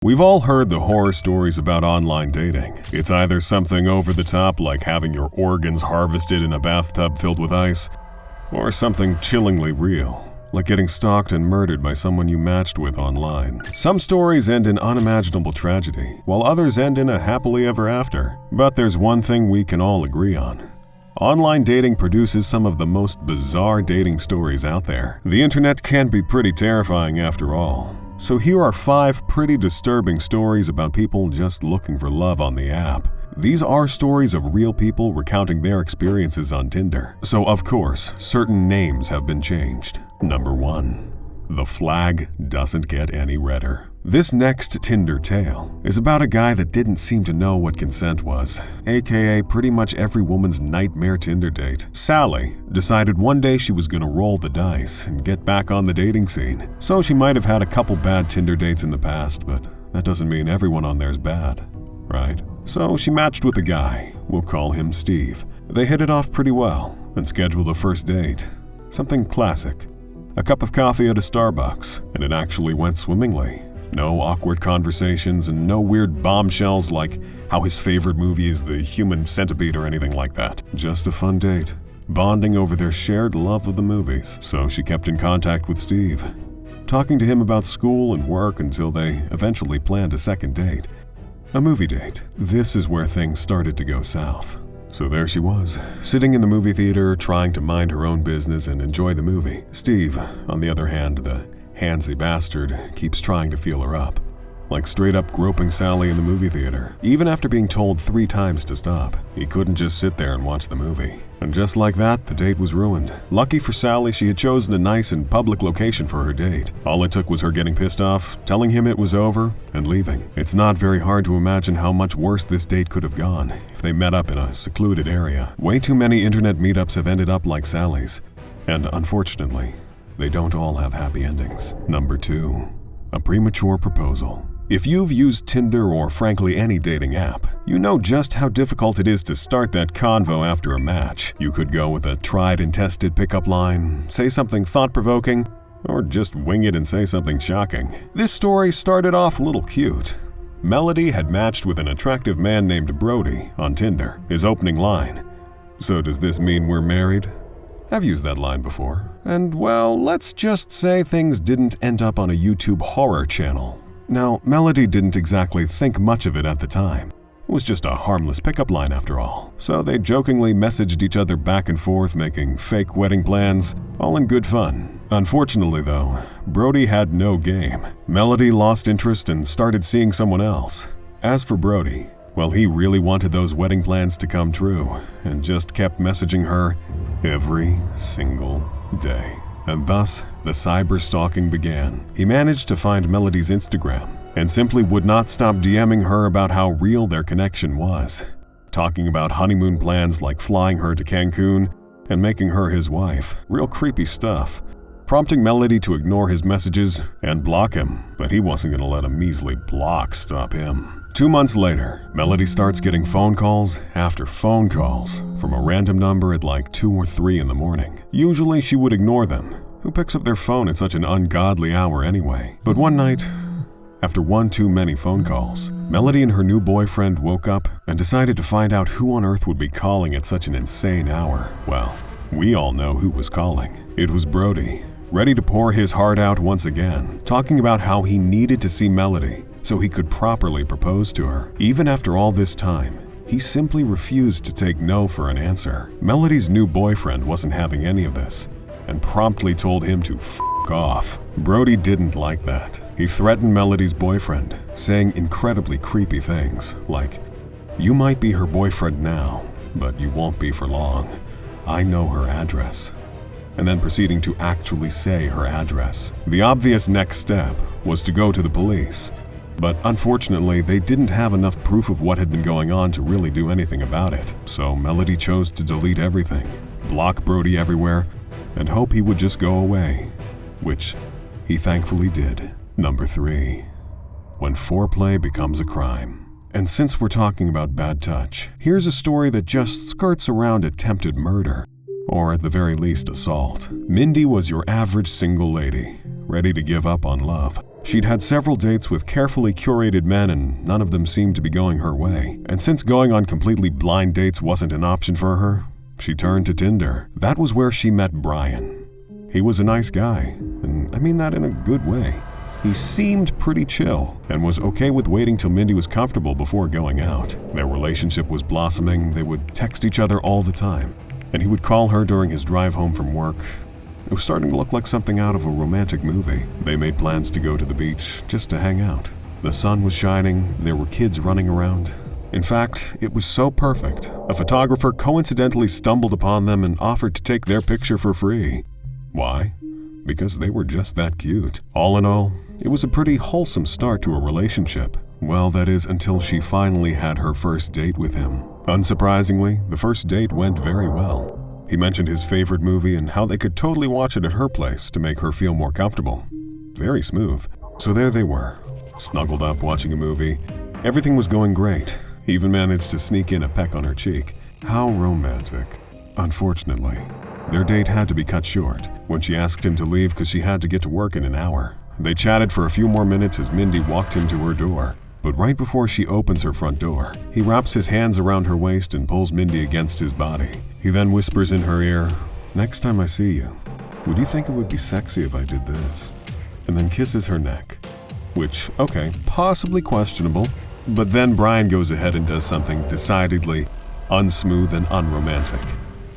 We've all heard the horror stories about online dating. It's either something over the top like having your organs harvested in a bathtub filled with ice, or something chillingly real, like getting stalked and murdered by someone you matched with online. Some stories end in unimaginable tragedy, while others end in a happily ever after. But there's one thing we can all agree on. Online dating produces some of the most bizarre dating stories out there. The internet can be pretty terrifying after all. So here are 5 pretty disturbing stories about people just looking for love on the app. These are stories of real people recounting their experiences on Tinder. So of course, certain names have been changed. Number 1. The flag doesn't get any redder. This next Tinder tale is about a guy that didn't seem to know what consent was, aka pretty much every woman's nightmare Tinder date. Sally decided one day she was gonna roll the dice and get back on the dating scene. So she might have had a couple bad Tinder dates in the past, but that doesn't mean everyone on there's bad, right? So she matched with a guy, we'll call him Steve. They hit it off pretty well and scheduled a first date. Something classic. A cup of coffee at a Starbucks, and it actually went swimmingly. No awkward conversations and no weird bombshells like how his favorite movie is The Human Centipede or anything like that. Just a fun date, bonding over their shared love of the movies. So she kept in contact with Steve, talking to him about school and work until they eventually planned a second date. A movie date. This is where things started to go south. So there she was, sitting in the movie theater, trying to mind her own business and enjoy the movie. Steve, on the other hand, the handsy bastard, keeps trying to feel her up, like straight up groping Sally in the movie theater. Even after being told 3 times to stop, he couldn't just sit there and watch the movie. And just like that, the date was ruined. Lucky for Sally, she had chosen a nice and public location for her date. All it took was her getting pissed off, telling him it was over, and leaving. It's not very hard to imagine how much worse this date could have gone if they met up in a secluded area. Way too many internet meetups have ended up like Sally's, and unfortunately, they don't all have happy endings. Number 2. A premature proposal. If you've used Tinder or frankly any dating app, you know just how difficult it is to start that convo after a match. You could go with a tried and tested pickup line, say something thought-provoking, or just wing it and say something shocking. This story started off a little cute. Melody had matched with an attractive man named Brody on Tinder. His opening line, "So does this mean we're married?" I've used that line before. And well, let's just say things didn't end up on a YouTube horror channel. Now, Melody didn't exactly think much of it at the time. It was just a harmless pickup line after all. So they jokingly messaged each other back and forth, making fake wedding plans, all in good fun. Unfortunately though, Brody had no game. Melody lost interest and started seeing someone else. As for Brody, well, he really wanted those wedding plans to come true and just kept messaging her every single day. And thus, the cyber-stalking began. He managed to find Melody's Instagram and simply would not stop DMing her about how real their connection was, talking about honeymoon plans like flying her to Cancun and making her his wife. Real creepy stuff, prompting Melody to ignore his messages and block him, but he wasn't going to let a measly block stop him. 2 months later, Melody starts getting phone calls after phone calls from a random number at like 2 or 3 in the morning. Usually she would ignore them. Who picks up their phone at such an ungodly hour anyway? But one night, after one too many phone calls, Melody and her new boyfriend woke up and decided to find out who on earth would be calling at such an insane hour. Well, we all know who was calling. It was Brody, ready to pour his heart out once again, talking about how he needed to see Melody so he could properly propose to her. Even after all this time, he simply refused to take no for an answer. Melody's new boyfriend wasn't having any of this and promptly told him to f*** off. Brody didn't like that. He threatened Melody's boyfriend, saying incredibly creepy things like, "You might be her boyfriend now, but you won't be for long. I know her address." And then proceeding to actually say her address. The obvious next step was to go to the police. But unfortunately, they didn't have enough proof of what had been going on to really do anything about it. So Melody chose to delete everything, block Brody everywhere, and hope he would just go away, which he thankfully did. Number 3. When foreplay becomes a crime. And since we're talking about bad touch, here's a story that just skirts around attempted murder, or at the very least assault. Mindy was your average single lady, ready to give up on love. She'd had several dates with carefully curated men and none of them seemed to be going her way. And since going on completely blind dates wasn't an option for her, she turned to Tinder. That was where she met Brian. He was a nice guy, and I mean that in a good way. He seemed pretty chill and was okay with waiting till Mindy was comfortable before going out. Their relationship was blossoming, they would text each other all the time, and he would call her during his drive home from work. It was starting to look like something out of a romantic movie. They made plans to go to the beach just to hang out. The sun was shining, there were kids running around. In fact, it was so perfect, a photographer coincidentally stumbled upon them and offered to take their picture for free. Why? Because they were just that cute. All in all, it was a pretty wholesome start to a relationship. Well, that is until she finally had her first date with him. Unsurprisingly, the first date went very well. He mentioned his favorite movie and how they could totally watch it at her place to make her feel more comfortable. Very smooth. So there they were, snuggled up watching a movie. Everything was going great. He even managed to sneak in a peck on her cheek. How romantic. Unfortunately, their date had to be cut short when she asked him to leave because she had to get to work in an hour. They chatted for a few more minutes as Mindy walked him to her door. But right before she opens her front door, he wraps his hands around her waist and pulls Mindy against his body. He then whispers in her ear, "Next time I see you, would you think it would be sexy if I did this?" And then kisses her neck. Which, okay, possibly questionable, but then Brian goes ahead and does something decidedly unsmooth and unromantic.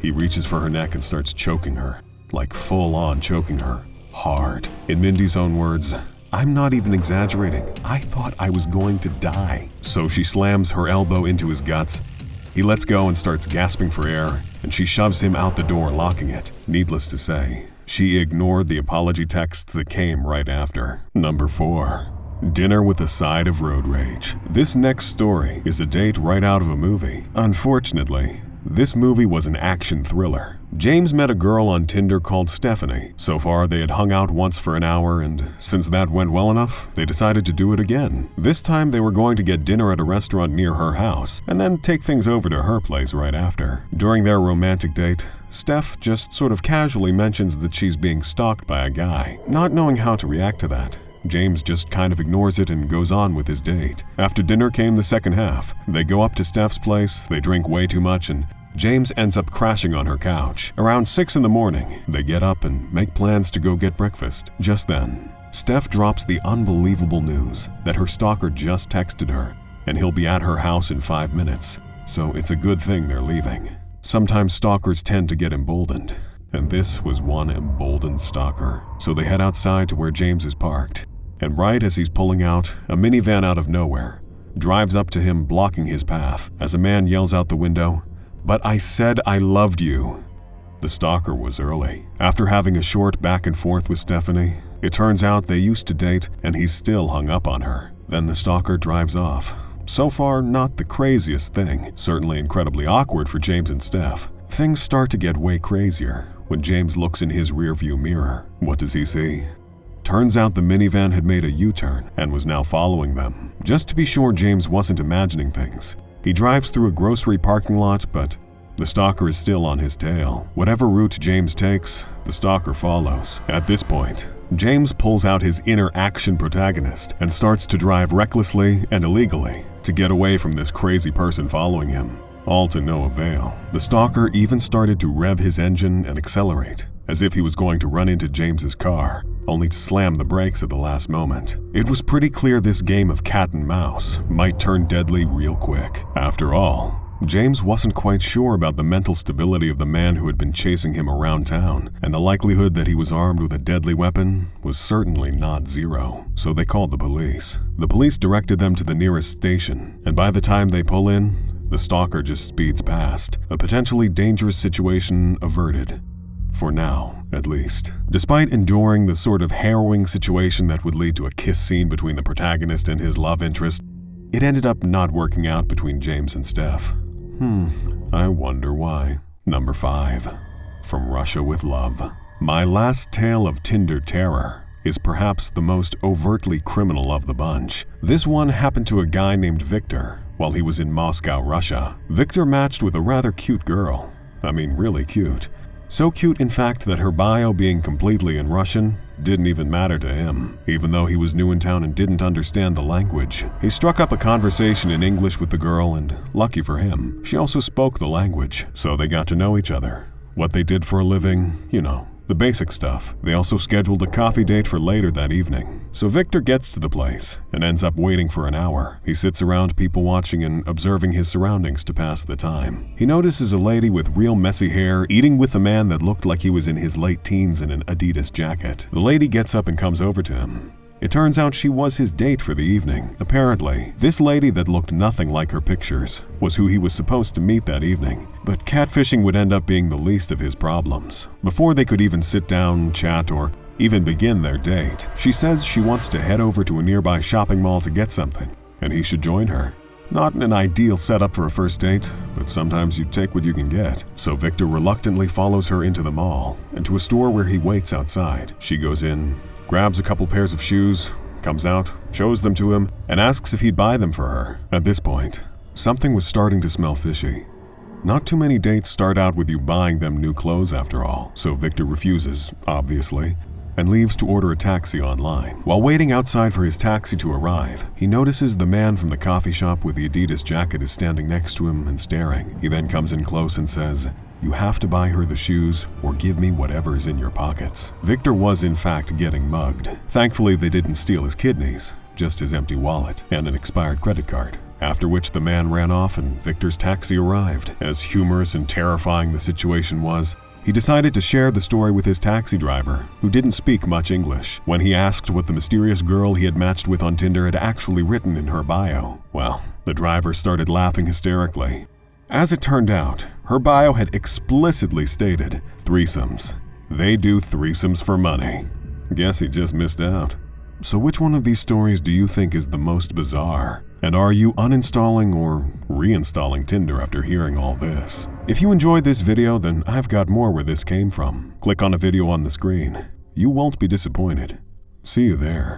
He reaches for her neck and starts choking her, like full-on choking her, hard. In Mindy's own words, "I'm not even exaggerating. I thought I was going to die." So she slams her elbow into his guts. He lets go and starts gasping for air, and she shoves him out the door, locking it. Needless to say, she ignored the apology text that came right after. Number 4. Dinner with a side of road rage. This next story is a date right out of a movie. Unfortunately, this movie was an action thriller. James met a girl on Tinder called Stephanie. So far, they had hung out once for an hour, and since that went well enough, they decided to do it again. This time, they were going to get dinner at a restaurant near her house, and then take things over to her place right after. During their romantic date, Steph just sort of casually mentions that she's being stalked by a guy. Not knowing how to react to that, James just kind of ignores it and goes on with his date. After dinner came the second half. They go up to Steph's place, they drink way too much, and James ends up crashing on her couch. Around 6 in the morning, they get up and make plans to go get breakfast. Just then, Steph drops the unbelievable news that her stalker just texted her, and he'll be at her house in 5 minutes. So it's a good thing they're leaving. Sometimes stalkers tend to get emboldened, and this was one emboldened stalker. So they head outside to where James is parked, and right as he's pulling out, a minivan out of nowhere drives up to him, blocking his path, as a man yells out the window, "But I said I loved you." The stalker was early. After having a short back and forth with Stephanie, it turns out they used to date and he's still hung up on her. Then the stalker drives off. So far, not the craziest thing, certainly incredibly awkward for James and Steph. Things start to get way crazier when James looks in his rearview mirror. What does he see? Turns out the minivan had made a U-turn and was now following them. Just to be sure James wasn't imagining things, he drives through a grocery parking lot, but the stalker is still on his tail. Whatever route James takes, the stalker follows. At this point, James pulls out his inner action protagonist and starts to drive recklessly and illegally to get away from this crazy person following him. All to no avail. The stalker even started to rev his engine and accelerate, as if he was going to run into James's car, only to slam the brakes at the last moment. It was pretty clear this game of cat and mouse might turn deadly real quick. After all, James wasn't quite sure about the mental stability of the man who had been chasing him around town, and the likelihood that he was armed with a deadly weapon was certainly not zero. So they called the police. The police directed them to the nearest station, and by the time they pull in, the stalker just speeds past, a potentially dangerous situation averted. For now, at least. Despite enduring the sort of harrowing situation that would lead to a kiss scene between the protagonist and his love interest, it ended up not working out between James and Steph. I wonder why. Number 5. From Russia with Love. My last tale of Tinder terror is perhaps the most overtly criminal of the bunch. This one happened to a guy named Victor while he was in Moscow, Russia. Victor matched with a rather cute girl. I mean, really cute. So cute, in fact, that her bio being completely in Russian didn't even matter to him, even though he was new in town and didn't understand the language. He struck up a conversation in English with the girl, and lucky for him, she also spoke the language, so they got to know each other. What they did for a living, the basic stuff. They also scheduled a coffee date for later that evening. So Victor gets to the place and ends up waiting for an hour. He sits around people watching and observing his surroundings to pass the time. He notices a lady with real messy hair eating with a man that looked like he was in his late teens in an Adidas jacket. The lady gets up and comes over to him. It turns out she was his date for the evening. Apparently, this lady that looked nothing like her pictures was who he was supposed to meet that evening. But catfishing would end up being the least of his problems. Before they could even sit down, chat, or even begin their date, she says she wants to head over to a nearby shopping mall to get something, and he should join her. Not an ideal setup for a first date, but sometimes you take what you can get. So Victor reluctantly follows her into the mall and to a store where he waits outside. She goes in, grabs a couple pairs of shoes, comes out, shows them to him, and asks if he'd buy them for her. At this point, something was starting to smell fishy. Not too many dates start out with you buying them new clothes after all, so Victor refuses, obviously, and leaves to order a taxi online. While waiting outside for his taxi to arrive, he notices the man from the coffee shop with the Adidas jacket is standing next to him and staring. He then comes in close and says, "You have to buy her the shoes or give me whatever is in your pockets." Victor was in fact getting mugged. Thankfully, they didn't steal his kidneys, just his empty wallet and an expired credit card. After which the man ran off and Victor's taxi arrived. As humorous and terrifying the situation was, he decided to share the story with his taxi driver, who didn't speak much English. When he asked what the mysterious girl he had matched with on Tinder had actually written in her bio, well, the driver started laughing hysterically. As it turned out, her bio had explicitly stated, "Threesomes. They do threesomes for money." Guess he just missed out. So which one of these stories do you think is the most bizarre? And are you uninstalling or reinstalling Tinder after hearing all this? If you enjoyed this video, then I've got more where this came from. Click on a video on the screen. You won't be disappointed. See you there.